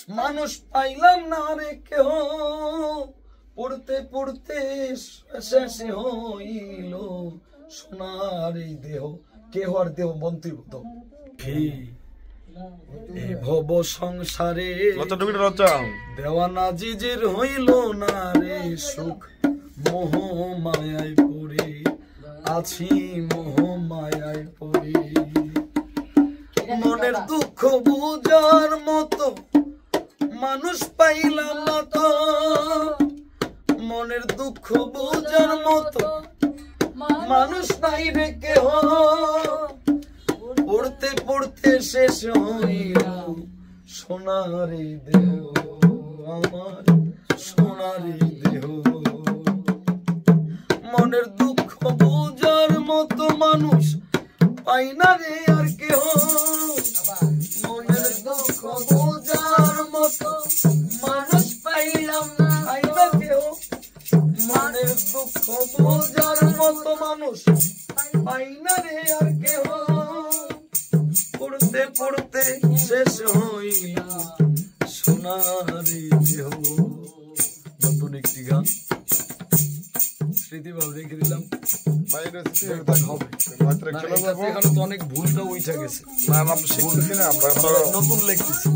মানুষ পাইলাম না রে কেহ, পড়তে পড়তে শেষ হইল সোনার এই দেহ। কেহ আর দেহ মন্ত্রীভূত এই ভব সংসারে দেওয়ানা জিজির হইল না রে সুখ। মোহ মায়ায় পড়ে আছি, মোহ মায়ায় পড়ে। মনের দুঃখ বুঝার মতো মানুষ পাইলাম না তো, মনের দুঃখ বুঝার মতো মানুষ নাই রে কেহ। পড়তে পড়তে শেষ হইল সোনারে দেহ, আমার সোনারে দেহ। মনের দুঃখ বুঝার মতো মানুষ পাই না রে আর কেহ। মনের দুঃখ বুঝার মতো মানুষ পাইলাম না, পাই না কেহ। মনের দুঃখ বুঝার মতো মানুষ পাই না রে আর কেহ। পড়তে পড়তে শেষ হইল সোনারে দেহ। নতুন একটি গান স্মৃতিভাব রেখে দিলাম। এখানে তো অনেক ভুলটা উঠে গেছে, নতুন লিখতেছি।